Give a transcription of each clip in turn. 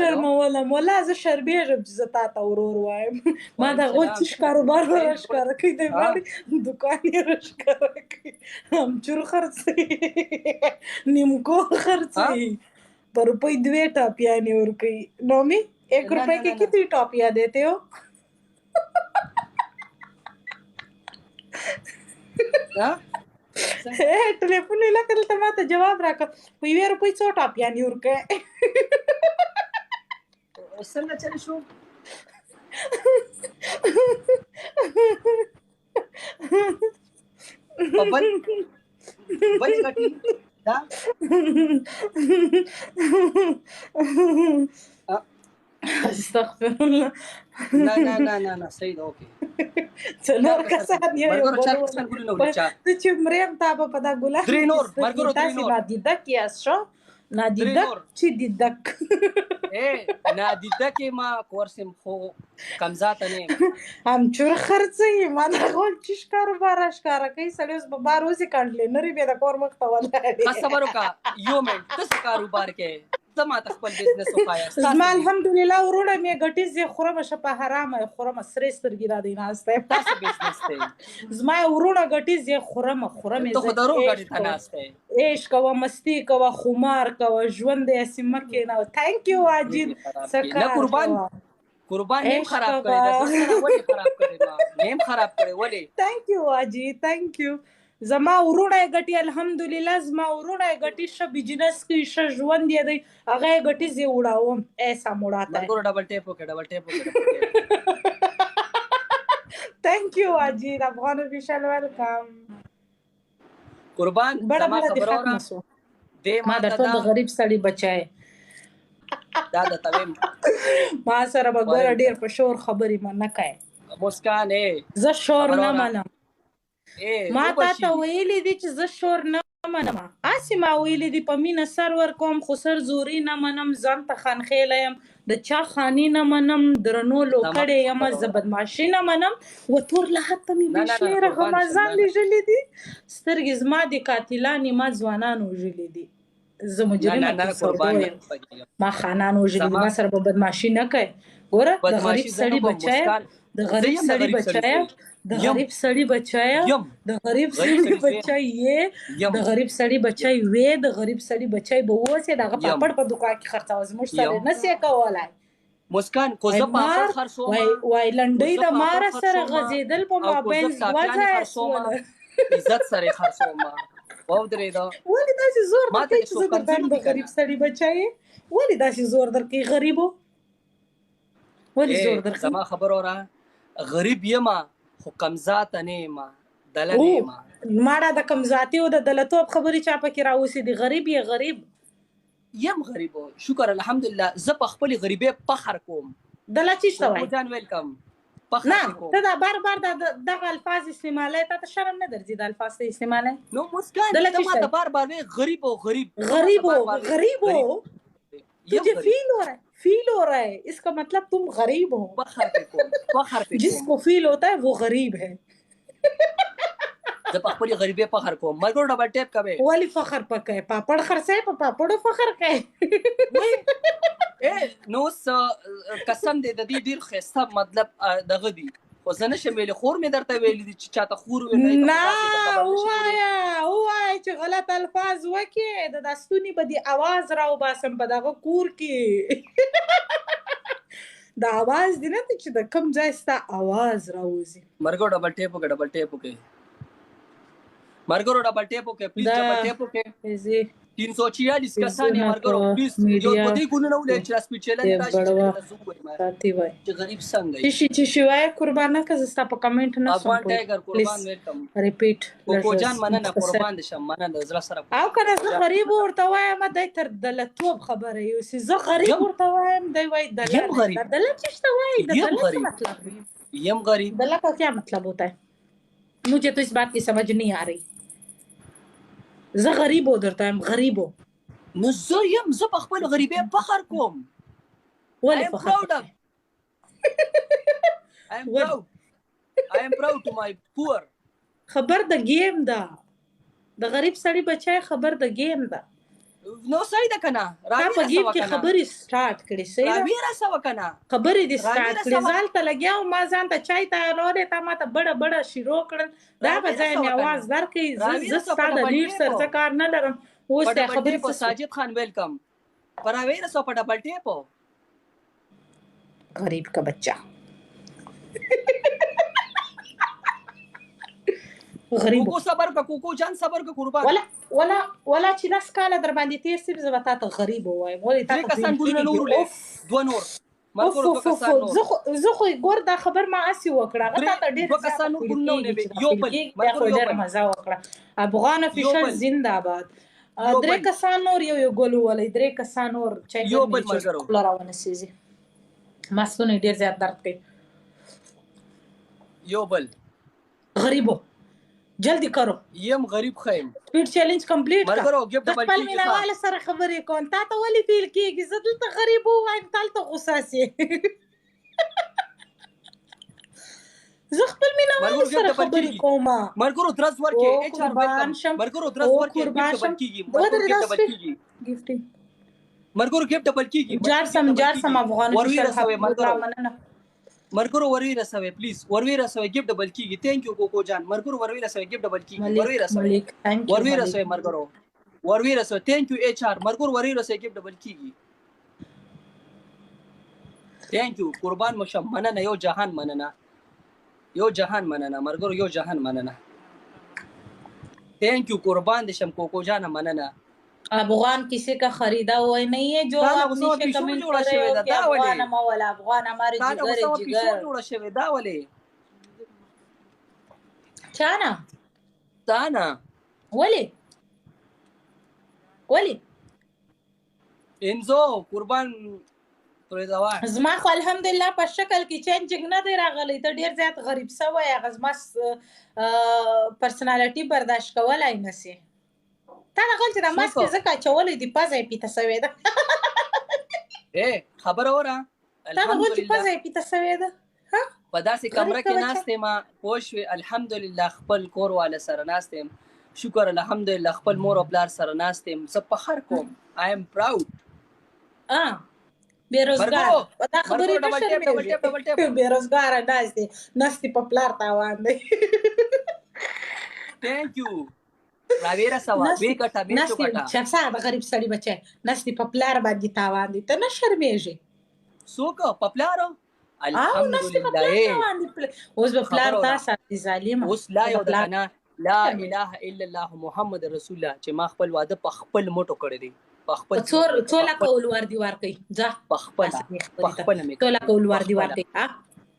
شرمولم ولا زه شرمېږم چې زه تا ته ورور وایم ما د هغوی تش کاروبار به راښکاره کوي دی غواړي دوکان یې راښکاره کوي همچور خرڅوي نیمکو خرڅوي په روپۍ 2 ټاپیانې ورکوي نومي 1 रुपए की कितनी टॉपियां देते हो ټلیفون یې لکه دلته ما ته جواب راکړه په 1 روپۍ 100 ټاپیانې ورکوي څنګه چلی شو بل غټي دا استغفر الله نه صحیح ده اوکې څلور کسان یې مرګرو 4 کسان ګولې نو چا ته چې مریم تا په دا ګوله 3 نور مرګرو 3 نور نادیده کیاس شو نادیده چې دیدک نادیده کې ما کورسم خو کمزاته نه هم چور خرڅي ما دا غول چې کاروبار اشکاره کوي سړی اوس به بار وځي کړلې نری به د کور مخ ته ولاړ خبرو کا یو منټ څه کاروبار کې زما ته خپل بزنس وکایا زما الحمدلله ورونه مې ګټي زه خورم شپه حرامه خورم سرې سترګې را دی ناسته تاسو بزنس ته زما ورونه ګټي زه خورم ته خو درو ګټي ته ناسته عيش کوه مستی کوه خمار کوه ژوند یې سیمه کې نه ثانک یو اجید سکه قربان نیم خراب کړی دا څنګه ولې خراب کړی ما نیم خراب کړی ولې ثانک یو اجید ثانک یو زما ورونه ګټي الحمدلله زما ورونه ګټي ش بزنس کې ش ژوند دی هغه ګټي زی وړاوم ایسا موړاته مرګو ډبل ټیپ وکړه ثانک یو اجید افغان افیشل ویلکم قربان زما خبر اورا دې ما درته د غریب سړی بچای دا د تویم ما سره به ګور ډیر په شور خبرې ما نه کوي مسکان زه شور نه منم ما ته ویلې دي چې زه شور نه منم اسی ما ویلې دي په مینه سرور کوم خو سر زوري نه منم ځان ته خانخېله یم د چا خاني نه منم درنو لوکړې یم زه بدماشي نه منم و تور له حتی مې بشمیره غمازان لیږلي دي سترګې زما د قاتلانې ما ځوانان وژلي دي زه مجرمه ما خانان وژلي دي ما سره به بدماشي نه کوي ګوره د غریب سړي بچای د غریب سړي بچای د غریب سړي بچای د غریب سړي بچای د غریب سړي بچای وې د غریب سړي بچای به وسه دغه پاپړ په دکان کې خرڅاو زموږ سره نه سې کولای مسکان کو زه پاپړ خرڅوم وای لنډۍ د مار سره غزیدل په مابین وځه عزت سره خرڅوم او درې دا ولې داسې زور درکې چې زه د غریب سړي بچای ولې داسې زور درکې غریبو ولې زور درکې زما خبر اورا غریب یما خو کمزات نه ما دلنه ما ماړه د کمزاتي او د دلتوب خبرې چا پکې راوسی دي غریب یې غریب یم غریب شکر الحمدلله زه په خپل غریبې فخر کوم دلچې شوی جان ویلکم نه ته دا بار دغه الفاظ استعمالای ته شرم نه درځي د الفاظ استعمالای نو مسکان ته ما د بار غریب तुझे फील हो रहा है इसका मतलब तुम गरीब हो जिसको फील होता है वो गरीब है जब خپل غریبې فخر کوم مرګو ډبل ټیپ کوي والی فخر پکې پاپړ خرڅه په پاپړو فخر کوي نو قسم دې د دې ډیر خسته مطلب دغه دی خو زه نشم ویلې خور مې درته ویلې دي چې چاته خور ویلې نه وای چې غلط الفاظ وکي د داستونی به دی आवाज راو باسم په دغه کور کې دا आवाज دی نه چې د کم ځای ستا आवाज راوځي مرګو ډبل ټیپ وکي مرګرو ډبل ټیپ وکي پلیز ډبل ټیپ وکي 346 کسان مرګرو پلیز یو پدې ګونه ولې چې سپیچل نه راشي ساتي وای چې غریب څنګه چې وای قربانه که زستا په کمنټ نه سم افغان ټایګر قربان ویلکم ریپیټ کو جان مننه قربان دي شم مننه زړه سره او کنه زه غریب ورته وایم د تر دلتوب خبره یو سي زه غریب ورته وایم دی وای دلت چشته وای دلت مطلب یم غریب دلت کا کیا مطلب ہوتا ہے मुझे तो इस बात की समझ नहीं आ रही زه غریب ودرته ام غریبو نو زه یم زه په خپل غریبې فخر کوم ولې فخر I am proud to my poor خبر د گیم دا د غریب سړی بچای خبر د گیم دا نو صحیح ده کنه تا په ګیب کې خبرې سٹارټ کړې صحیح راوی را سوا کنه خبرې دې سٹارټ کړې ځال ته لګیاو ما ځان ته چای تیارولې تا ما ته بڑه بڑه شروع کړل دا به ځای مې आवाज درکې زه ستا د لیډ سر څه کار نه لرم اوس ته خبرې په ساجد خان ویلکم پر راوی را سوا په ډبل ټیپو غریب کا بچہ غریب کوکو صبر کا کوکو جان صبر کا قربان ولا چې لاس کاله در باندې تیر سي زه وتا ته غریب وایم ولې تا ته کسان ګورنه نور له دوه نور مرګو دوه کسان نور زه خو ګور دا خبر ما اسی وکړه غته ته ډیر دوه کسان نور ګورنه یو بل مرګو ډیر مزه وکړه افغان افیشل زنده باد درې کسان نور یو ګول ولې درې کسان نور چې یو بل مرګرو لراونه سيزي ماسونه ډیر زیات درد کوي یو بل غریبو جلدی کرو یم غریب خیم سپیډ چیلنج کمپلیټ مرګرو ګفت بل خپل مینوال سره خبرې کوم تا ته ولې فیل کیږي زه دلته غریب وایم تالته غوسه سي زه خپل مینوال سره خبرې کوم مرګرو درس ورکې اچ ار ویلکم مرګرو درس ورکې ګفت بل کیږي مرګرو ګفت بل کیږي جار سم افغان مرګرو وروي رسوي پلیز وروي رسوي ګفت ډبل کیږي ثانک یو کوکو جان مرګرو وروي رسوي ګفت ډبل کیږي وروي رسوي مرګرو وروي رسوي ثانک یو اچ ار مرګرو وروي رسوي ګفت ډبل کیږي ثانک یو قربان مشم مننه یو جهان مننه مرګرو یو جهان مننه ثانک یو قربان دشم کوکو جان مننه افغان किसी का खरीदा हुआ नहीं है जो आप नीचे कमेंट कर रहे हो कि अफगान मौला अफगान हमारे जिगर है जिगर जोड़ा शवे दा वाले चाना वली انزو قربان پرې دوا زما خو الحمدلله په شکل کې چینجینګ نه دی راغلی ته ډیر زیات غریب سوی غزما پرسنالټي برداشت کولای نسی تا نه غلط دا ماسک زکه چولې دی پزې پیته سوي ده خبر اورا تا نه غلط پزې پیته سوي ده ها په داسې کمره کې ناشته ما پوښوي الحمدلله خپل کور والا سره ناشته شکر الحمدلله خپل مور او پلار سره ناشته زه فخر کوم آی ام پراود بیروزګار دا خبرې نشته بیروزګار ناشته په پلار تاوان دی ثانک یو راویرا سوا وی کټه می تو کټه شپسا د غریب سړی بچي نستی په پلار باندې تاوان دي ته نه شرمېږي سوک په پلار الحمدلله اوس په پلار تاسو ظالم اوس لا یو دنا لا اله الا الله محمد رسول الله چې ما خپل واده په خپل موټو کړی دی په خپل څولا کول ور دی ور کوي ځه په خپل می څولا کول ور دی ور کوي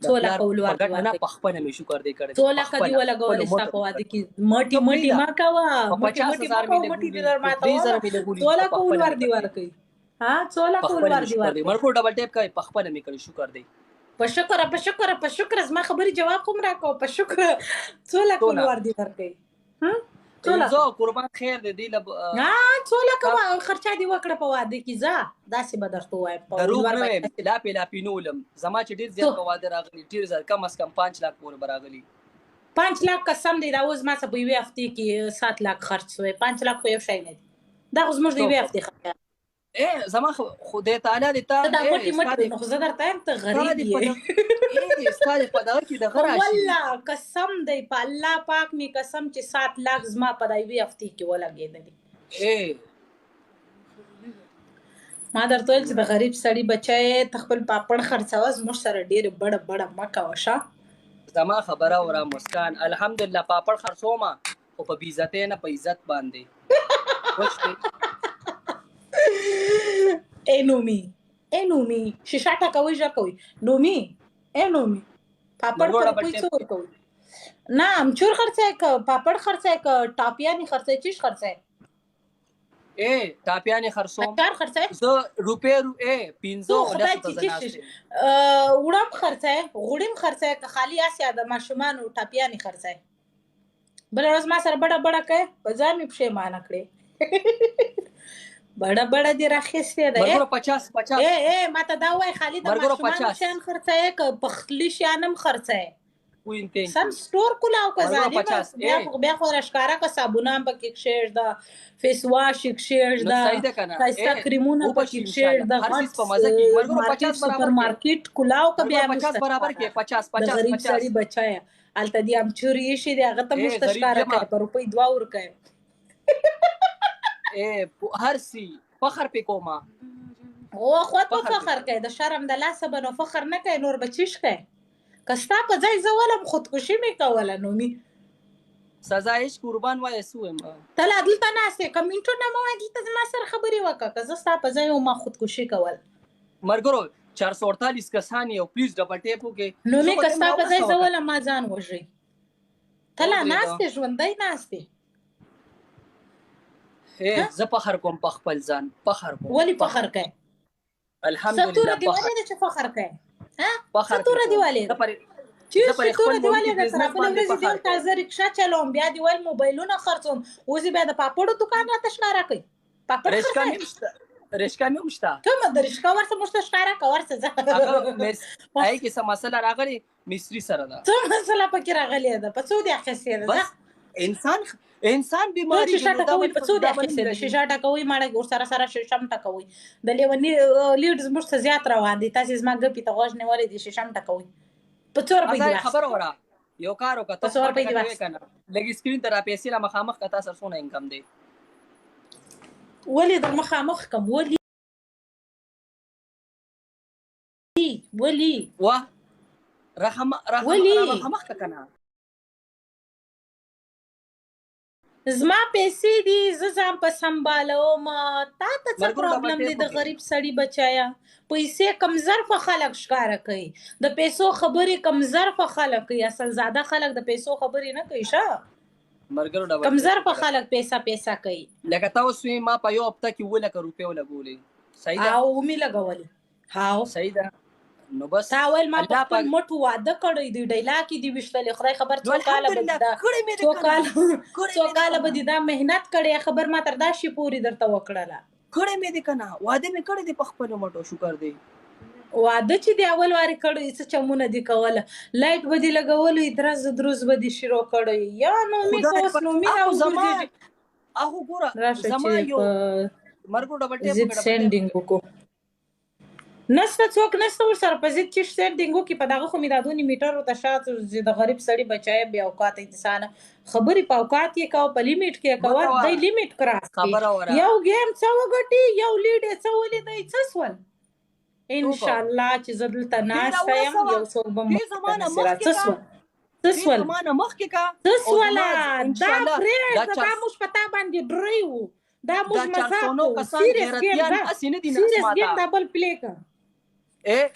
څولا کول ور دی نه په خپل می شکر دی کړی څولا کدی ولا ګول استا په واده کې مټي ما کوا 50000 مټي در ماته څولا کول ور دی ور کوي ها څولا کول ور دی ور مرکو ډبل ټیپ کوي په خپل می کړی شکر دی په شکر زما خبري جواب کوم راکو په شکر څولا کول ور دی ور کوي زه قربان خیر دې له څولا کوه خرچه دی وکړه په واده کې ځه داسې به درته وایم په ور باندې لا پینولم زما چې ډیر زیات په واده راغلی ډیر زیات کم از کم 5 लाख پورې براغلی 5 लाख قسم دی دا اوس ما څه په یوې هفته کې 7 लाख خرچ شوی 5 लाख خو یو شی نه دی دا اوس موږ دی یوې هفته خرچ زما خدای تعالی دې تا دا مټي نو زه درته یم ته غریب یې استاد په دغه کې د غراشي والله قسم دی په الله پاک می قسم چې 7 लाख زما په دایوي هفته کې ولګېدلی ما درته چې د غریب سړی بچای تخپل پاپړ خرڅاوس مش سره ډېر بڑ مکه وشا زما خبره اورا مسکان الحمدلله پاپړ خرڅوما او په عزت نه په عزت باندې نومي شیشه ټکوي ژر کوي نومي پاپړ پر پیسو کوي نه امچور خرڅه پاپړ خرڅه ټاپیانی خرڅه چیش خرڅه ټاپیانی خرڅو کار خرڅه زه روپې 15 وړم خرڅه غوړم خرڅه خالی اسیا د ماشومان ټاپیانی خرڅه بل ورځ ما سره بڑا کوي بازار می پښه مان کړې بڑا دی راخسته ده مرګرو 50 ما ته دا وای خالد ماشومان شان خرڅه ک پخلی شانم خرڅه وین تین سم سٹور کولاو که مرګرو ظالمه 50 بیا خو راښکاره که صابونه هم پکې کښېږده فیس واش یې نو کښېږده صحیح ده کنه ښایسته کریمونه پکې کښېږده هر چیز په مزه کې مرګرو 50 برابر سوپر مارکیټ کولاو که بیا مرګرو 50 برابر کې 50 د غریب سړي بچایه هلته دې امچوري ایښي دي هغه ته موږ ته ښکاره کوي په روپۍ 2 ورکوي هر سی فخر پې کومه او خود په فخر کوي د شرم د لاسه به نو فخر نه کوي نور به چیش کوي که ستا په ځای زه ولم خودکشي مې کوله نومي سزا هیڅ قربان وایې څه ویم ته لا دلته ناست یې که منټونه مه وایه دلته زما سره خبرې وکړه که زه ستا په ځای وم ما خودکشي کول مرګرو 448 کسان یو پلیز ډبل ټیپ وکړئ نومي که ستا په ځای زه ولم ما ځان وژئ ته لا ناست یې ژوندی ناست یې زه فخر کوم په خپل ځان فخر کوم ولې فخر کوي الحمدلله ستوره دیوالې ده چې فخر کوي ستوره دیوالې ده چیرې ستوره دیوالې ده سره بله ورځ دې تازه رکشا چلوم بیا دې ویل موبایلونه خرڅوم اوس بیا د پاپړو دکان راته ښکاره کوي پاپړ رشکا مې شته کومه د رشکا ورته موږ ته ښکاره که ورته ځه هغې کې څه مسله راغلې مصري سره ده څه مسله پکې راغلې ده په څو دې اخیستې ده انسان بیماری شیشه ټکوي په څو دې اخیستې ده شیشه ټکوي ماړه ورسره سره شیشه هم ټکوي د لیوني لیډ زموږ ته زیات روان دي تاسې زما ګپې ته غوږ نیولی دي شیشه هم ټکوي په څو روپۍ دې خبره وره یو کار وکړه په څو روپۍ دې واخیست لږ سکرین ته را پیسې را مخامخ که تا سره څونه انکم دی ولې در مخامخ کم ولې واه مخامخ که که نه زما پیسې دي زه ځان په سنبالوم تا ته څه پرابلم دی د غریب سړي بچایا پیسې کم ظرفه خلک ښکاره کوي د پیسو خبرې کم ظرفه خلک کوي اصل زاده خلک د پیسو خبرې نه کوي ښه کم ظرفه خلک پیسه کوي لکه تا اوس ما په یو هفته کې 2 لکه روپۍ ولګولې صحیح ده او مې لګولې هاو صحیح ده نو بس تا ویل ما په خپل مټو واده کړی دی ډیلا کې دی وشتلې خدای خبر څو کاله به دې دا مهنت کړی خبر ما تر دا شي پوری درته وکړله کړی مې دې که نه واده مې کړی دی په خپلو مټو شکر دی واده چې دی اول وارې کړی څه چمونه دې کوله لایټ به دې لګولو درز به دې شروع کړی یا نومي کوس نومي هغه ګوره زما یو مرګو ډبل ټیپ زیت سینډینګ وکړو نسته څوک نسته ورسره په ضد چې سینډینګ وکړي په دغه خو مې دا 2 میټر ورته شاته د غریب سړي بچای بې اوقات انسانه خبرې په اوقات یې کوه په لیمیټ کې یې کوه دی لیمیټ کراس یو گیم څه وګټي یو لیډ یې څه ولیدی څه سول انشاءالله چې زه دلته ناسته یم یو څوک به څه سول دا پرېږده دا موږ په تا باندې ډری وو دا موږ مزاق وو سیریس گیم دا بل پلی که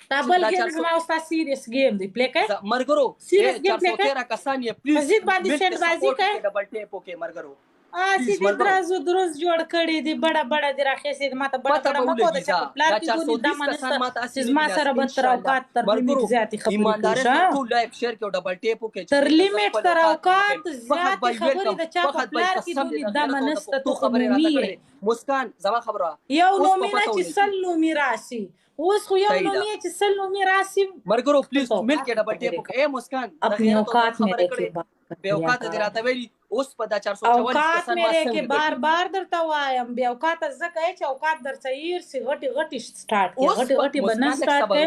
دا بل گیم زما او ستا سیریس گیم دی پلی که مرګرو سیریس گیم پلی که 413 کسان یې پلیز مزید باندې سینډ بازی که ډبل ټیپ وکړئ مرګرو دې درازو دروز جوړ کړي دي بڑا دې راخېسې ما ته بڑا مکو د چې پلار کې دونی دا منسته چې زما سره به تر اوقات تر لیمیټ زیاتې خبرې ایمانداري ټول لایف شیر کې ډبل ټیپ وکړئ تر لیمیټ تر اوقات زیاتې خبرې د چا په پلار کې دونی دا منسته تو خبرې مسکان زما خبره یو نومي نه چې سل نومي راسي اوس خو یو نومي چې سل نومي راسي مرګرو پلیز مل کې ډبل ټیپ وکړئ مسکان اپنی اوقات میرے کې بے اوقات دې راته ویلي اوس په دا 444 اوقات میرے کې بار درته وایم بے اوقات ځکه چې اوقات درڅه یې سي غټي سٹارټ کې غټي بنه سٹارټ کې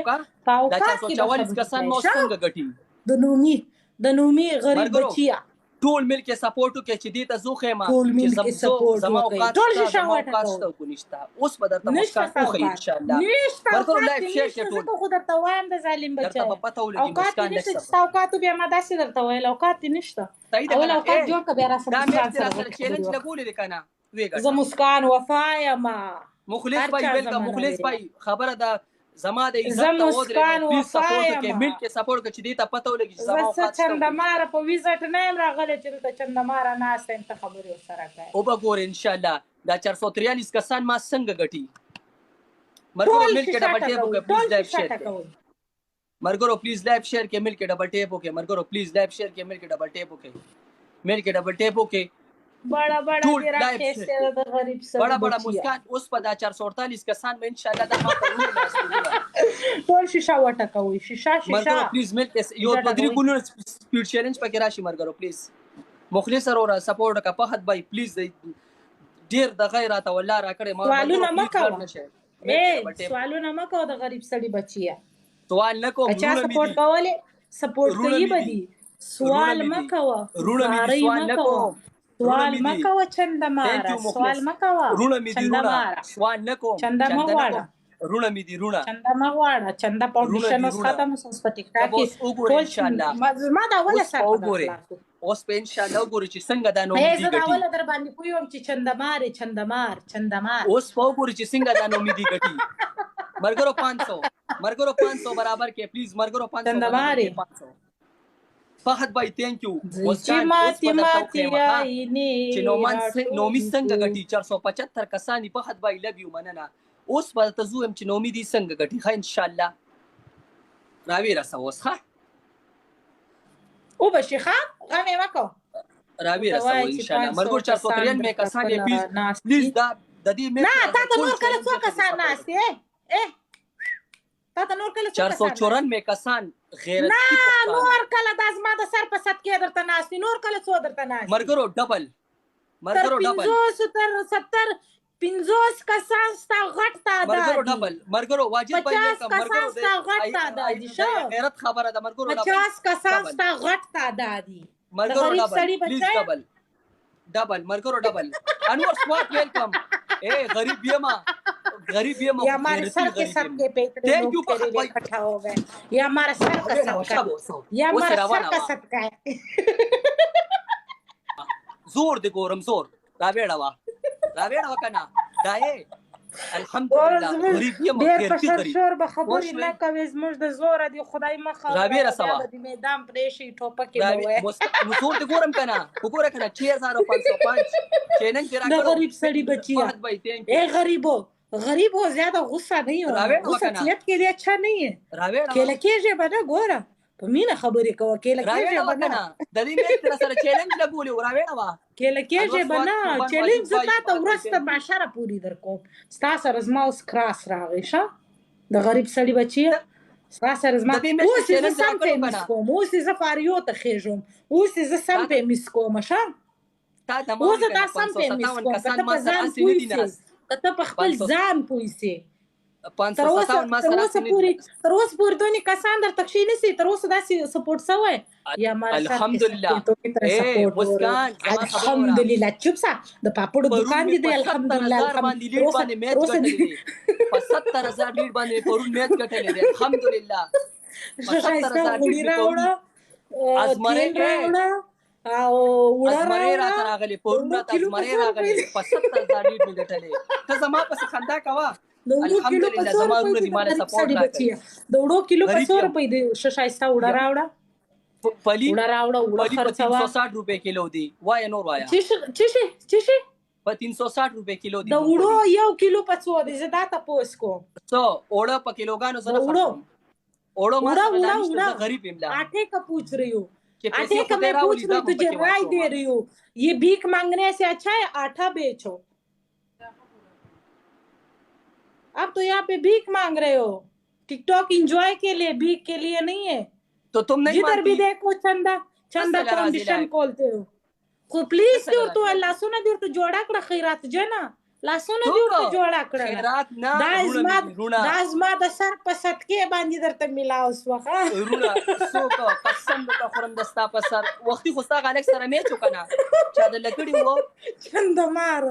په اوقات کې 444 کسان مو څنګه غټي د نومي غریب بچیا ټول مل کې سپورټ وکړي چې دې ته زوخه ما ټول مل کې سپورټ وکړي ټول شي شاوټه کو نشتا اوس په درته مسکان کوخه ان شاء الله ورته لایف شیر کې ټول خو درته وایم د ظالم بچا درته په پته ولګي مسکان نشته اوقات بیا ما داسې درته ویل اوقات نشته اول اوقات جوړ کړه بیا دا مې سره چیلنج لګولې ده کنه ویګا زه مسکان وفایا ما مخلص پای ویلکم مخلص پای خبره ده زما د عزت او د پلیز سپورټ کې مل کې سپورټ کې چې دې ته پته ولګي چې زما اوقات چندمار په ویزټ نه راغله چې ته چندمار نه سم ته خبرې وسره کوي او به ګور ان شاء الله دا 443 کسان ما څنګه غټي مرګرو مل کې ډبل ټیپ وکړئ پلیز لایف شیر مرګرو پلیز لایف شیر کې مل کې ډبل ټیپ وکړئ مرګرو پلیز لایف شیر کې مل کې ډبل ټیپ وکړئ مل کې ډبل ټیپ وکړئ بڑا دې راکېسته د غریب سره بڑا مسکان اوس په دا 448 کسان به ان شاء الله د ما په ټول شیشه وټکوي شیشه مرګرو پلیز ملک یو بدري ګونو سپیډ چیلنج پکې راشي مرګرو پلیز مخلص وروره سپورټ کا فهد بھائی پلیز ډیر د غیرت والله را کړې ما سوالونه مکو سوالونه مکو د غریب سړي بچیا سوال نکو اچھا سپورټ کوله سپورټ کوي بدی سوال مکو سوال مکو چندمارا سوال مکو چندمارا سوال نکو چندا مغواړه رونه می دي رونه چندا مغواړه چندا فاونډیشن اوس ختم اوس په ټیک ټاک کې ان شاء الله ما دا ولا سره اوس په ان شاء الله وګورئ چې څنګه دا نو دي زه دا ولا در باندې پویم چې چندمار اوس په وګورئ چې څنګه دا نو می دي ګټي مرګرو 500 برابر کې پلیز مرګرو 500 چندمار 500 فهد بھائی تھینک یو ماتی چې نومی څنګه غټي 475 کسانی فهد بھائی لوي مننه اوس په تزوم چې نومی دي څنګه غټي ښه ان شاء الله راوي راسه اوس ښه او بشي ښه غمه وکړه راوي راسه ان شاء الله مرګور 493 کسان پلیز دا د دې نه تا ته نور کله څو کسان ناشته تا ته نور کله 494 کسان غیرت نه نور کله د ازما د سر په صدقې درته ناشتي نور کله څو درته ناشتي مرګرو ډبل 50 کسان ستا غټ تعداد مرګرو واجب باید 50 کسان ستا غټ تعداد دي غیرت خبره ده مرګرو 50 کسان ستا غټ تعداد دي مرګرو ډبل مرګرو ډبل انور سوات ویلکم اے غریب یما یا ہمارے سر کے سب کے پیٹ تھینک یو فہد بھائی اکٹھا ہو گئے یا ہمارا سر کا صدقہ ہے زور دی ګورم زور راویړه وکنه دای الحمدلله غریب یم ډیر په شور به خبرې نه کوي زموږ د زور دی خدای مخه راویړه سوا د میدان پرېشي ټوپکې نو زور دی ګورم کنه وګوره کنه 6505 چیلنج د غریب سړي بچیا اے غریب ہو زیادہ غصہ نہیں ہو غصت کے لیے اچھا نہیں ہے کېله کېږي به نه ګوره په مینه خبرې کوه کېله کېږي به نه د دې مې تر سره چیلنج لګولې راویړه وا کېله کېږي به نه چیلنج زه تا ته ورسته معاشره پوری در کوم ستا سره زما اوس کراس راغی ښه د غریب سړي بچیه ستا سره زما اوس زه سم پې مس کوم اوس زه فاریو ته خېږم اوس زه سم پې مس کوم ښه اوس دا سم پې مس کوم که ته په ځان پوهېږې که ته په خپل ځان پوهېږې تر اوسه پورې دونې کسان درته کښېنسي تر اوسه داسې سپورټ شوی یا الحمدلله چوپ سه د پاپړو دکان دي دی الحمدلله په 70000 لیډ باندې پرون میچ ګټلی دی الحمدلله په 70000 لیډ راوړه ازمرې راته راغلي پرون راته ازمرې راغلي په 70000 لیډ مې ګټلی ته زما پسې خندا کوه الحمدلله زما ورونه دي مال سپورټ راکړي د وړو کیلو په 100 روپۍ دی شایسته وړه راوړه پلی وړه راوړه وړه خرڅوا 360 روپۍ کیلو دی وای نور وایا چی په 360 روپۍ کیلو دی د وړو 1 کیلو په 100 دی زه دا تاسو کو څو وړه په کیلوګانو سره وړو ما سره غریب املا आटे का पूछ रही हूँ आटे का मैं पूछ रही हूँ तुझे राय दे रही हूँ ये भीख मांगने से अच्छा है आटा बेचो अब तो यहाँ पे भीख मांग रहे हो टिकटॉक एंजॉय के लिए भीख के लिए नहीं है तो तुम नहीं जिधर भी देखो चंदा फाउंडेशन खोलते हो को प्लीज दियो तो लहसुन दियो तो जोड़ा कड़ा खैरात जना لاسونه دې ورته جوړه کړل دا زما د سر په صدقې باندې درته میلاو شوه رونه څوک قسم به خورم د ستا په سر وختي خو ستا غالک سره میچ وکنه چا د لکړی وو چندمار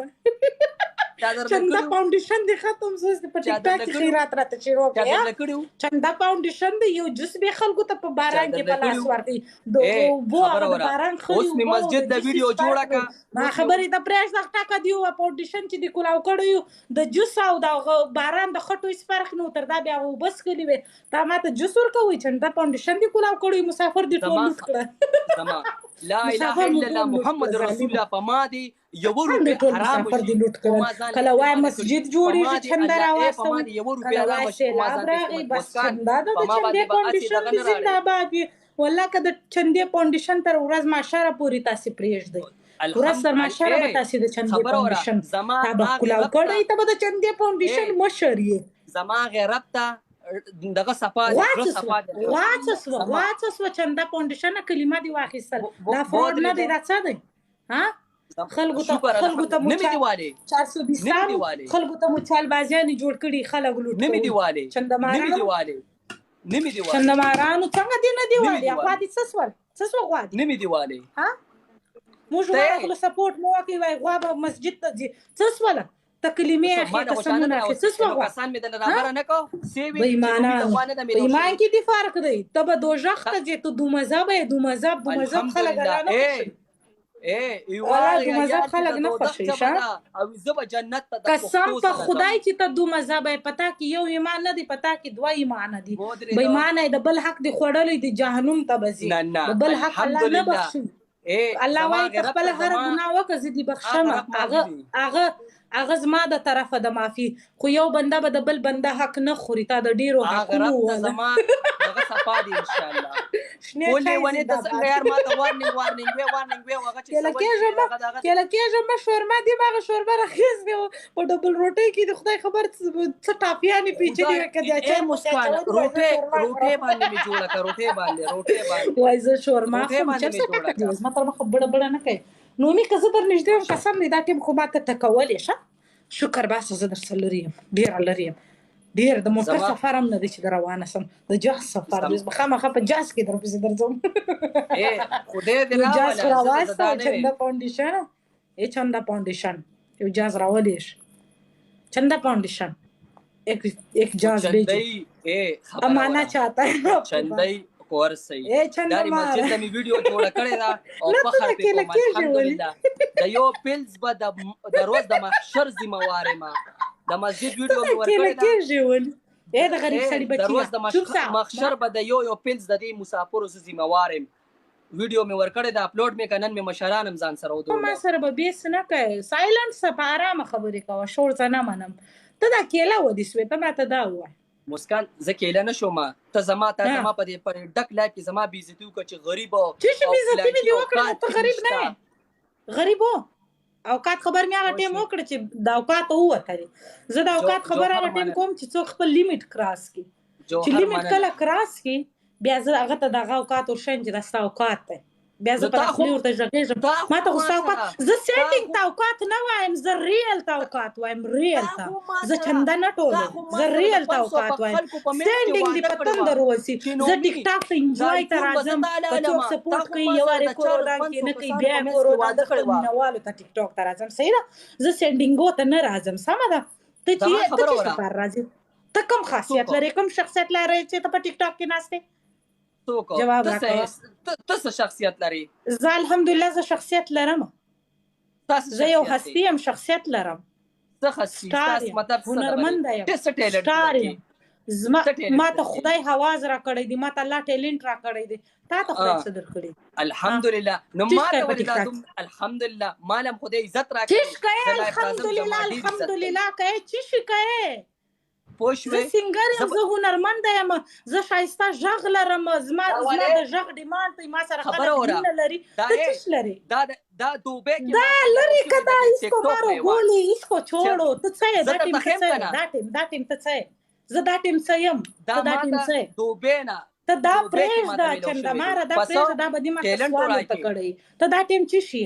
چندا فاؤنڈیشن دی ختم زوس په ټیک ټاک خیرات راته شروع کړه چندا فاؤنڈیشن دی یو جس به خلکو ته په باران کې په لاس ورتي دو بو باران خو اوس می مسجد د ویډیو جوړه کا ما خبرې د پریس د ټاکا دیو فاؤنڈیشن چې کولاو کړو د جوس او د باران د خټو هیڅ فرق نه تر دا بیا وبس کلی وي تا ماته جوس ورکوي چې دا فاؤنډیشن دی کولاو کړو مسافر دی ټول لوټ کړه زما لا اله الا الله محمد رسول الله په ما دی یو روپیا حرام مسافر دی لوټ کړه کله وای مسجد جوړیږي چندر आवाज په ما دی یو روپیا حرام شي ما ځان بس چندا د چندې فاؤنډیشن دی زنده‌باد والله کده چندې فاؤنډیشن تر ورځ معاشره پوری تاسو پریږ دی ورځ تر معاشره به تاسو د چندې فاؤنډیشن زما کولاو کړی ته به د چندې فاؤنډیشن مشر یې زما غیرت ته دغه صفا واڅ سو چنده فاونډیشن کلمه دی واخیستل دا فراډ نه دی دا څه دی ها خلکو ته نمی دیواله 420 خلکو ته مچال بازیانی جوړ کړي خلک لوټ نمی دیواله چندمارانو څنګه دی نه دیواله اخوا دي څه سوال غواړي نمی دیواله ها موږ ورغلو سپورټ مو کوي وای غوا به مسجد ته ځي څه سوال تکلیمه اخی قسمونه اخی څه سوال کسان مې د رابر نه کو سی وی ایمان کې دی فرق دی تبه دوزخ ته چې ته دو مذهب خلک نه مذهب خلک نه خوښي او زب جنت ته قسم په خدای چې ته دو مذهب پتا کې یو ایمان نه دی پتا کې دوه ایمان دي به ایمان د بل حق دی خوړلې دی جهنم ته بزي بل حق الله نه بخښي الله وايي خپل هر ګناه وکړه زدي بخښم هغه زما د طرفه د معافي خو یو بنده به د بل بنده حق نه خوري تا د ډیرو حقونو زما دغه صفا دي ان شاء الله ولې ونه د څنګه یار ما ته وارنینګ وی هغه چې کله کېږه مشورما دی ما شوربه راخیز دی په ډبل روټي کې د خدای خبر څه ټاپیانی پیچلې وکړي چې مسکان روټي باندې می جوړه کړ روټي باندې وای زه شورما خو چې ما تر مخ بڑا نه کوي نو می که زه در نږدې وم قسم دی دا ټیم خو ما ته ټکولی شه شکر باسه زه در سره لري یم ډېره لرې یم ډېر د موټر سفر هم نه دی چې د روانه سم د جاز سفر دی خامخا په جاز کې درپسې درځم جاز خو راواستو چنده فاونډیشن یو جاز راولیش چنده فاونډیشن ایک جاز بیجو امانا چاہتا ہے چندای کور صحیح داری مسجد ته می ویډیو جوړ کړی دا او فخر په کوم الحمدلله د یو پیلز به د روز د محشر ذمہوار ما د مسجد ویډیو می ورکړی دا د غریب سړي بچی د روز د محشر به د یو پیلز د دې مسافرو ذمہوار ویډیو می ورکړی دا اپلوډ می کنن می مشرانم ځان سره ودو ما سره به بیس نه کوي سایلنت سپاره خبرې کوه شور ځنه منم ته دا کېله ودی سوې ته ما ته دا وای مسکان زکیله نشوم ته زما په دې ډک لایف کې زما بیزتی وکړه چې غریب او چې بیزتی می دی وکړه ته غریب نه غریب اوقات خبر مې هغه ټیم وکړه چې د اوقات وته زه د اوقات خبر هغه ټیم کوم چې څوک خپل لیمټ کراس کی چې لیمټ کله کراس کی بیا زه هغه ته دغه اوقات ورشم چې د اوقات ته بیا زه په خپل ورته ژغېږم ما ته غوسه وکړه زه سیټینګ توقعات نه وایم زه ریل توقعات وایم ریل ته زه چنده نه ټولم زه ریل توقعات وایم سیټینګ دی په تندر وسی زه ټیک ټاک ته انجوای ته راځم که څوک سپورټ کوي یو واره کورودان کې نه کوي بیا کورودان د خپل مینوالو ته ټیک ټاک ته راځم صحیح ده زه سیټینګو ته نه راځم سمه ده ته چې راځي ته کوم خاصیت لري کوم شخصیت لري چې ته په ټیک ټاک کې ناشته جواب راکړه ته څه شخصیت لري زه الحمدلله زه شخصیت لرم زه یو هستی ام شخصیت لرم څه خاصی تاسو مطلب هنرمند یم ما ته خدای حواس را کړی دی ما ته الله ټیلنت را کړی دی تا ته خدای څه در کړی الحمدلله نو ما ته الحمدلله مالم خدای عزت را کړی الحمدلله کوي چې کوي پوښوي زه سنگر یم زه هنرمند یم زه ښایسته غږ لرم زما د غږ ډیمانډ ته ما سره خبره لري څه لري دا دوبه کې دا لري کدا اسکو مارو ګولي اسکو چھوڑو ته څه دا ټیم څه دا ټیم ته څه زه دا ټیم څه یم دا ټیم څه دوبه نه ته دا پریز دا چندماره دا پریز دا بدی ما سوال ته کړی ته دا ټیم چی شي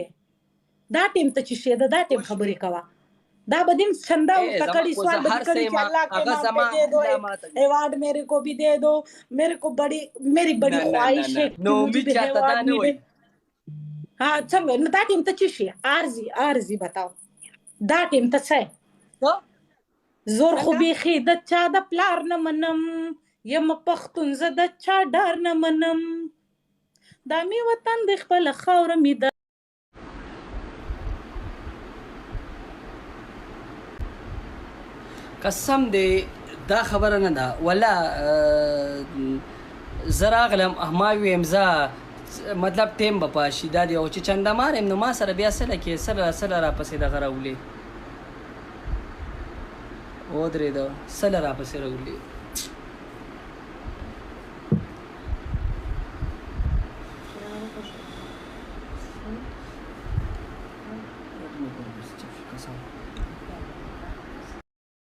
دا ټیم ته چی شي دا ټیم خبرې کوه دا بدیم چندا تکڑی سوال بدی کڑی کہ اللہ کے نام پہ دے دو ایوارڈ میرے کو بھی دے دو میرے کو میری بڑی خواہش ہے نو می چاہتا دا نو ہاں څنګه دا ټیم ته چی شي ارزي بتاو دا ټیم ته څه زور خو بیخي د چا د پلار نه منم یم پختون زه د چا ډار نه منم دا می وطن د خپل خاور می قسم دی دا خبره نه ده ولا زراغلم ما ویم زه مطلب ټیم به پاشي دا دی او چې چنده مارم نو ما سره بیا سره کې سره را پسې دغه راولي او درې دا سره را پسې راولي